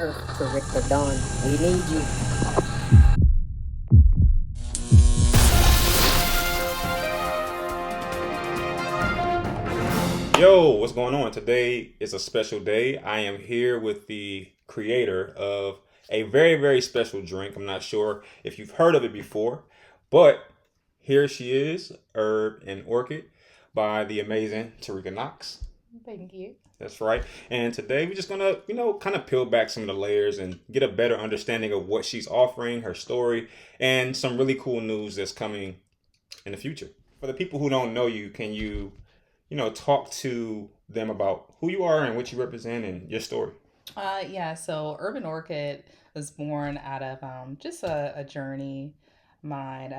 Earth to Rick the Dawn. We need you. Yo, what's going on? Today is a special day. I am here with the creator of a very, very special drink. I'm not sure if you've heard of it before, but here she is, Herb and Orchid by the amazing Tarika Knox. Thank you. That's right. And today we're just gonna, kind of peel back some of the layers and get a better understanding of what she's offering, her story, and some really cool news that's coming in the future. For the people who don't know you, can you talk to them about who you are and what you represent and your story? So Urban Orchid was born out of just a journey. Mine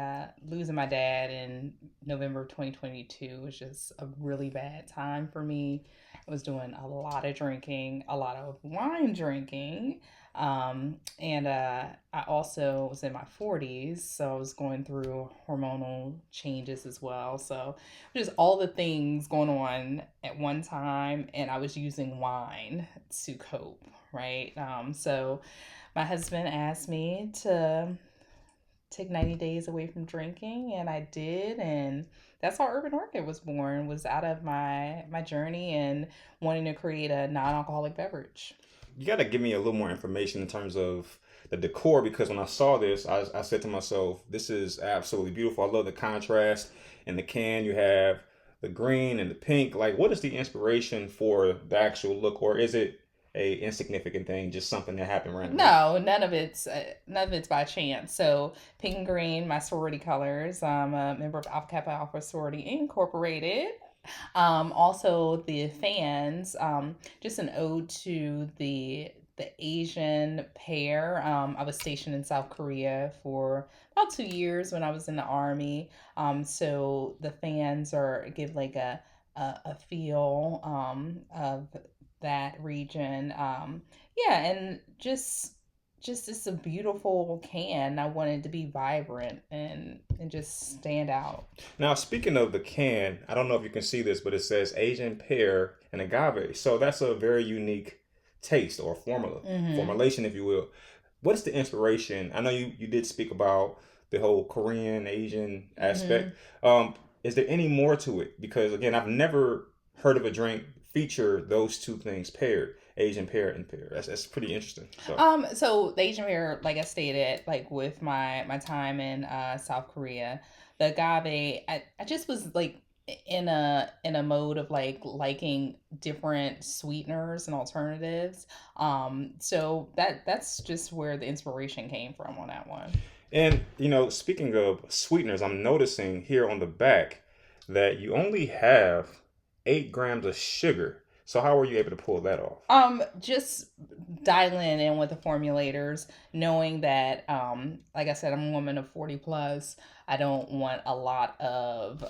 losing my dad in November of 2022 was just a really bad time for me. I was doing a lot of drinking, a lot of wine drinking. And I also was in my 40s, so I was going through hormonal changes as well. So just all the things going on at one time, and I was using wine to cope, right? So my husband asked me to take 90 days away from drinking, and I did. And that's how Urban Orchid was born, was out of my journey and wanting to create a non-alcoholic beverage. You got to give me a little more information in terms of the decor, because when I saw this, I said to myself, this is absolutely beautiful. I love the contrast in the can. You have the green and the pink. Like, what is the inspiration for the actual look, or is it a insignificant thing, just something that happened randomly? No, none of it's by chance. So pink and green, my sorority colors. I'm a member of Alpha Kappa Alpha Sorority Incorporated. Also the fans, just an ode to the Asian pear. I was stationed in South Korea for about 2 years when I was in the army. So the fans are give like a feel of that region. Yeah, and just it's a beautiful can. I wanted to be vibrant and just stand out. Now, speaking of the can, I don't know if you can see this, but it says Asian pear and agave. So that's a very unique taste or Mm-hmm. formulation, if you will. What's the inspiration? I know you did speak about the whole Korean Asian Mm-hmm. aspect. Is there any more to it? Because again, I've never heard of a drink feature those two things paired, Asian pear and pear. That's pretty interesting. So. So the Asian pear, like I stated, like with my time in South Korea, the agave, I just was like in a mode of like liking different sweeteners and alternatives. So that's just where the inspiration came from on that one. And speaking of sweeteners, I'm noticing here on the back that you only have 8 grams of sugar. So how were you able to pull that off? Just dialing in with the formulators, knowing that, like I said, I'm a woman of 40 plus. I don't want a lot of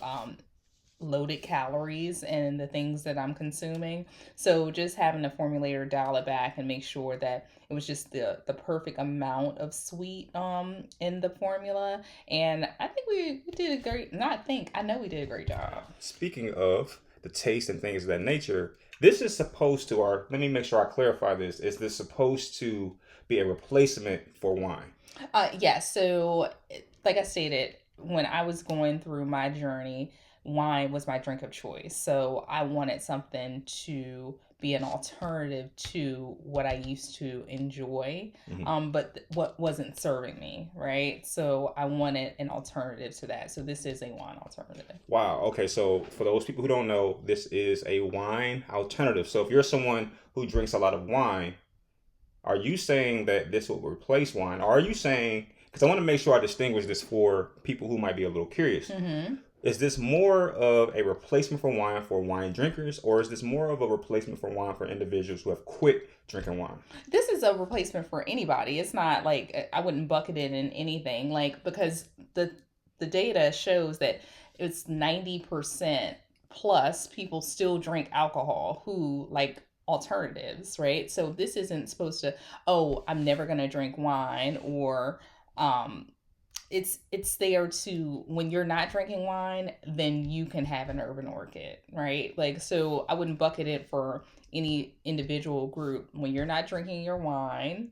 loaded calories in the things that I'm consuming. So just having a formulator dial it back and make sure that it was just the perfect amount of sweet in the formula. And I think we did a great, not think, I know we did a great job. Speaking of the taste and things of that nature, this is supposed to, or let me make sure I clarify this, is this supposed to be a replacement for wine? Yeah, so like I stated, when I was going through my journey, wine was my drink of choice. So I wanted something to be an alternative to what I used to enjoy, Mhm. but what wasn't serving me, right? So I wanted an alternative to that. So this is a wine alternative. Wow. Okay. So for those people who don't know, this is a wine alternative. So if you're someone who drinks a lot of wine, are you saying that this will replace wine? Or are you saying, because I want to make sure I distinguish this for people who might be a little curious, Mm-hmm. is this more of a replacement for wine drinkers, or is this more of a replacement for wine for individuals who have quit drinking wine? This is a replacement for anybody. It's not like I wouldn't bucket it in anything, like because the data shows that it's 90% plus people still drink alcohol who like alternatives, right? So this isn't supposed to, oh, I'm never going to drink wine, or um it's there to, when you're not drinking wine, then you can have an urban orchid, right? Like, so I wouldn't bucket it for any individual group. When you're not drinking your wine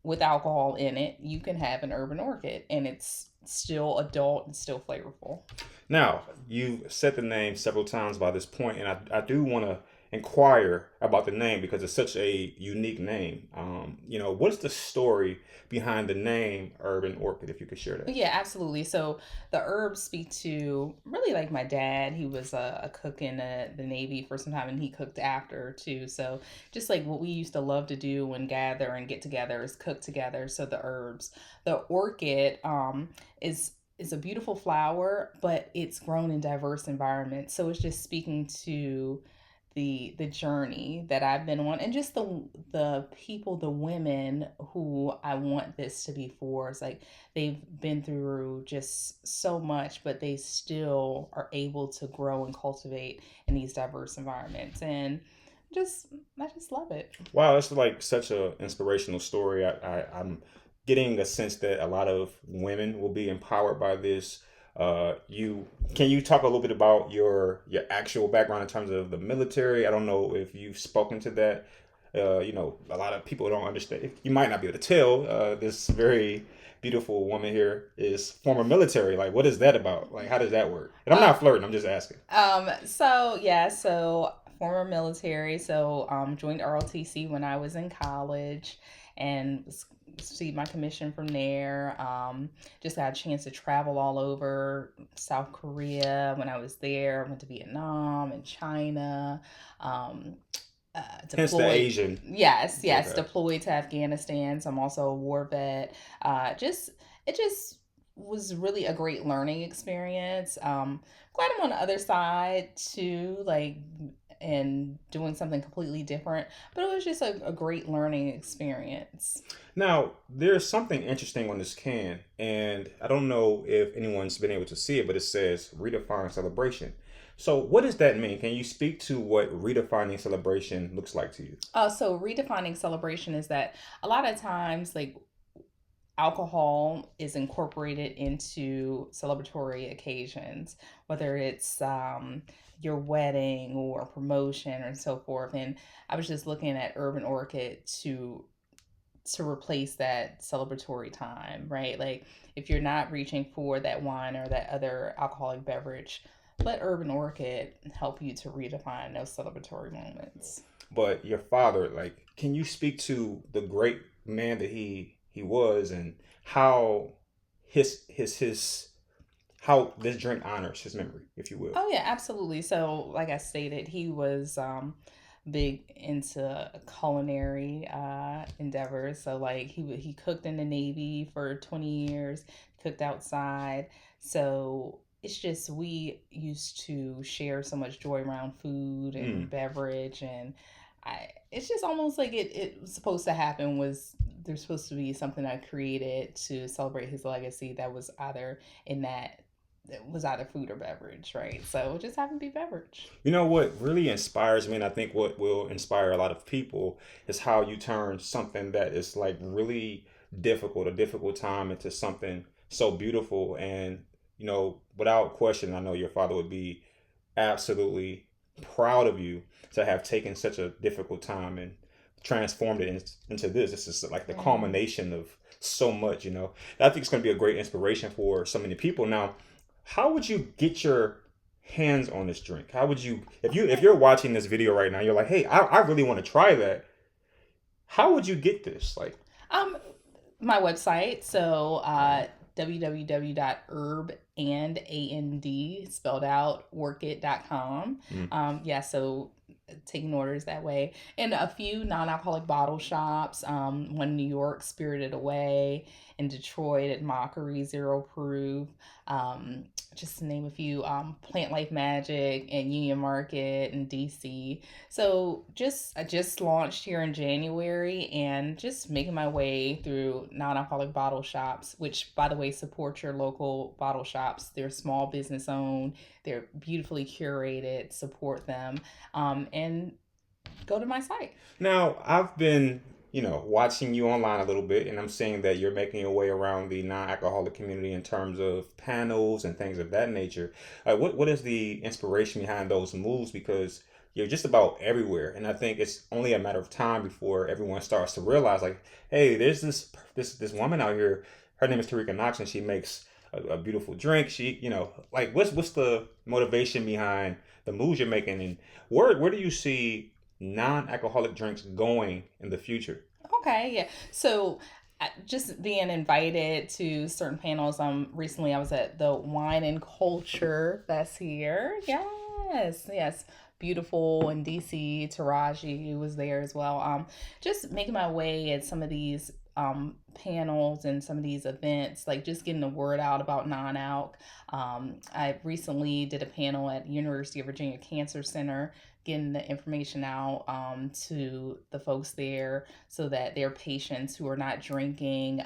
with alcohol in it, you can have an urban orchid and it's still adult and still flavorful. Now, you've said the name several times by this point, and I do want to inquire about the name because it's such a unique name. What's the story behind the name Urban Orchid, if you could share that? Yeah, absolutely. So the herbs speak to really like my dad. He was a cook in the Navy for some time and he cooked after too. So just like what we used to love to do and gather and get together is cook together. So the herbs, the orchid is a beautiful flower, but it's grown in diverse environments. So it's just speaking to the journey that I've been on and just the people, the women who I want this to be for. It's like they've been through just so much, but they still are able to grow and cultivate in these diverse environments. And just I just love it. Wow, it's like such a inspirational story. I'm getting a sense that a lot of women will be empowered by this. You can you talk a little bit about your actual background in terms of the military? I don't know if you've spoken to that. A lot of people don't understand. You might not be able to tell. This very beautiful woman here is former military. Like, what is that about? Like, how does that work? And I'm not flirting. I'm just asking. So yeah, so former military. So joined ROTC when I was in college and received my commission from there. Just got a chance to travel all over South Korea when I was there. I went to Vietnam and China. Um, Hence the deployed. Asian. Yes, Okay. deployed to Afghanistan. So I'm also a war vet. Just it just was really a great learning experience. Glad I'm on the other side too, like and doing something completely different. But it was just a great learning experience. Now, there's something interesting on this can, and I don't know if anyone's been able to see it, but it says Redefining Celebration. So, what does that mean? Can you speak to what redefining celebration looks like to you? So redefining celebration is that a lot of times, like alcohol is incorporated into celebratory occasions, whether it's your wedding or promotion or so forth. And I was just looking at Urban Orchid to replace that celebratory time, right? Like if you're not reaching for that wine or that other alcoholic beverage, let Urban Orchid help you to redefine those celebratory moments. But your father, like, can you speak to the great man that he was and how his how this drink honors his memory, if you will? Oh yeah, absolutely. So, like I stated, he was big into culinary endeavors. So, like he cooked in the Navy for 20 years, cooked outside. So it's just we used to share so much joy around food and Mm. beverage, and it's just almost like it was supposed to happen. Was there's supposed to be something I created to celebrate his legacy that was either in that it was either food or beverage, right? So it just happened to be beverage. You know what really inspires me, and I think what will inspire a lot of people is how you turn something that is like really difficult, a difficult time, into something so beautiful. And, without question, I know your father would be absolutely proud of you to have taken such a difficult time and transformed it into this. This is like the Yeah. culmination of so much, I think it's going to be a great inspiration for so many people. Now, how would you get your hands on this drink? How would you, if Okay. you're watching this video right now, you're like, hey, I really want to try that. How would you get this? Like, Um, my website. So www.herband spelled out orchid.com. mm, Yeah, so taking orders that way. And a few non-alcoholic bottle shops. One in New York, Spirited Away, in Detroit at Mockery Zero Proof. Um, just to name a few, Plant Life Magic and Union Market in DC. So just I just launched here in January and just making my way through non-alcoholic bottle shops, which by the way support your local bottle shops. They're small business owned, they're beautifully curated, support them. And go to my site. now I've been, watching you online a little bit, and I'm seeing that you're making your way around the non-alcoholic community in terms of panels and things of that nature. What is the inspiration behind those moves? Because you're just about everywhere. And I think it's only a matter of time before everyone starts to realize, like, hey, there's this woman out here. Her name is Tarika Knox, and she makes a beautiful drink. She, like, what's the motivation behind the moves you're making, and where do you see non-alcoholic drinks going in the future? Okay, yeah. So just being invited to certain panels. Recently I was at the Wine and Culture Fest here. Yes, yes. Beautiful in DC. Taraji was there as well. Just making my way at some of these panels and some of these events, like just getting the word out about non-alc. I recently did a panel at University of Virginia Cancer Center, getting the information out to the folks there so that their patients who are not drinking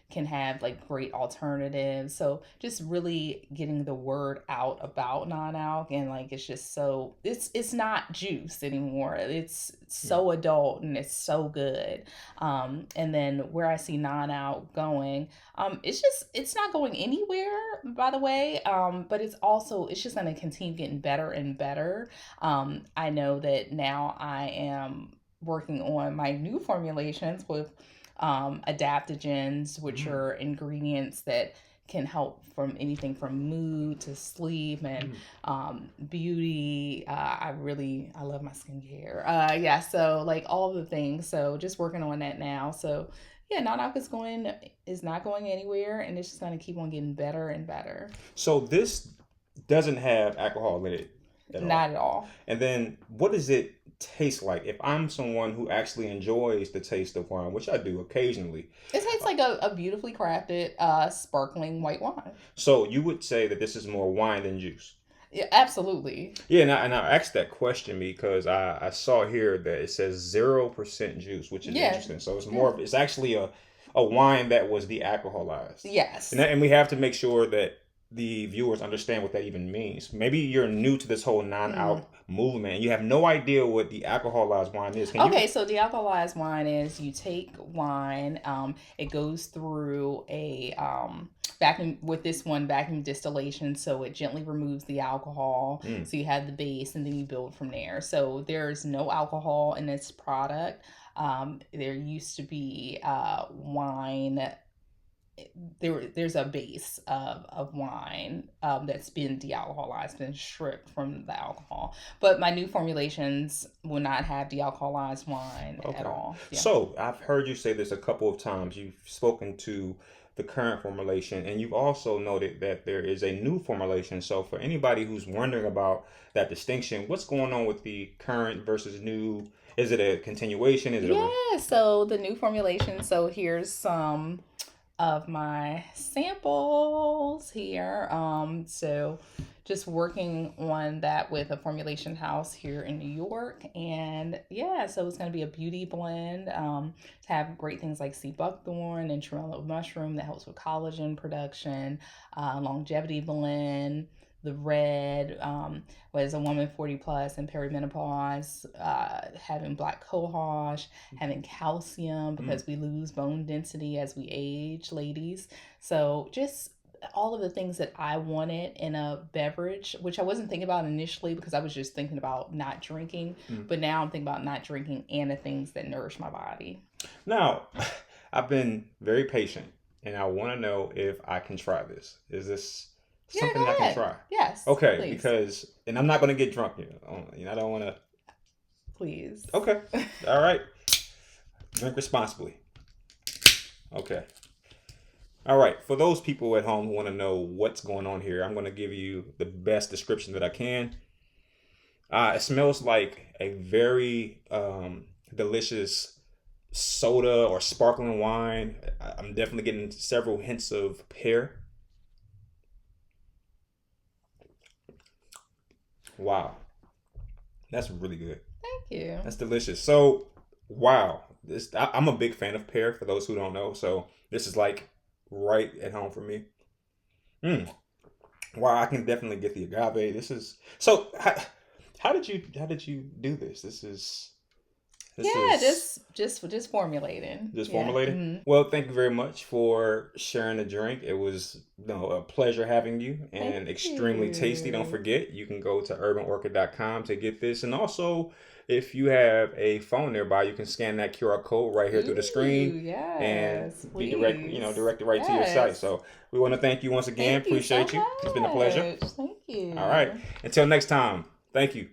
can have like great alternatives. So just really getting the word out about non-alc, and like it's just so it's not juice anymore. It's so adult and it's so good. And then where I see non-alc going, it's not going anywhere, by the way. But it's just going to continue getting better and better. I know that now I am working on my new formulations with adaptogens, which are ingredients that can help from anything from mood to sleep and beauty. I love my skincare. Yeah, so like all the things. So just working on that now. So yeah, non-alc is not going anywhere, and it's just going to keep on getting better and better. So this doesn't have alcohol in it at all. Not at all. And then what does it taste like? If I'm someone who actually enjoys the taste of wine, which I do occasionally. It tastes like a beautifully crafted sparkling white wine. So you would say that this is more wine than juice? Yeah, absolutely. Yeah, and I asked that question because I saw here that it says 0% juice, which is Yeah. interesting. So it's more of, it's actually a wine that was de-alcoholized. Yes. And we have to make sure that the viewers understand what that even means. Maybe you're new to this whole non-alc movement and you have no idea what the alcoholized wine is. Okay, so dealcoholized wine is you take wine, it goes through a vacuum with this one vacuum distillation, so it gently removes the alcohol. So you have the base, and then you build from there. So there's no alcohol in this product. There used to be wine. There's a base of wine that's been de-alcoholized, been stripped from the alcohol. But my new formulations will not have de-alcoholized wine at all. Yeah. So I've heard you say this a couple of times. You've spoken to the current formulation, and you've also noted that there is a new formulation. So for anybody who's wondering about that distinction, what's going on with the current versus new? Is it a continuation? Is it so the new formulation. So here's some of my samples here. So just working on that with a formulation house here in New York. And yeah, so it's going to be a beauty blend. To have great things like sea buckthorn and tremolo mushroom that helps with collagen production, longevity blend. The red was a woman 40 plus and perimenopause, having black cohosh, having calcium because we lose bone density as we age, ladies. So just all of the things that I wanted in a beverage, which I wasn't thinking about initially because I was just thinking about not drinking. But now I'm thinking about not drinking and the things that nourish my body. Now, I've been very patient and I want to know if I can try this. Is this something I can try? Yes. Okay, please. Because, and I'm not going to get drunk. I don't want to. Please. Okay. All right. Drink responsibly. Okay. All right. For those people at home who want to know what's going on here, I'm going to give you the best description that I can. It smells like a very delicious soda or sparkling wine. I'm definitely getting several hints of pear. Wow. That's really good. Thank you. That's delicious. So, wow. I'm a big fan of pear, for those who don't know. So, this is like right at home for me. Wow, I can definitely get the agave. This is so. How did you do this? This is This Yeah, is just formulating. just Yeah. formulating. Mhm. Well, thank you very much for sharing the drink. It was a pleasure having you Thank and extremely tasty. Don't you. forget, you can go to urbanorchid.com to get this. And also, if you have a phone nearby, you can scan that QR code right here through the Ooh, screen and yes, be please. directed right to your site. Yes. So we want to thank you once again. Thank you so Appreciate you. It's been a pleasure. much. Thank All right. you. Until next time, thank you.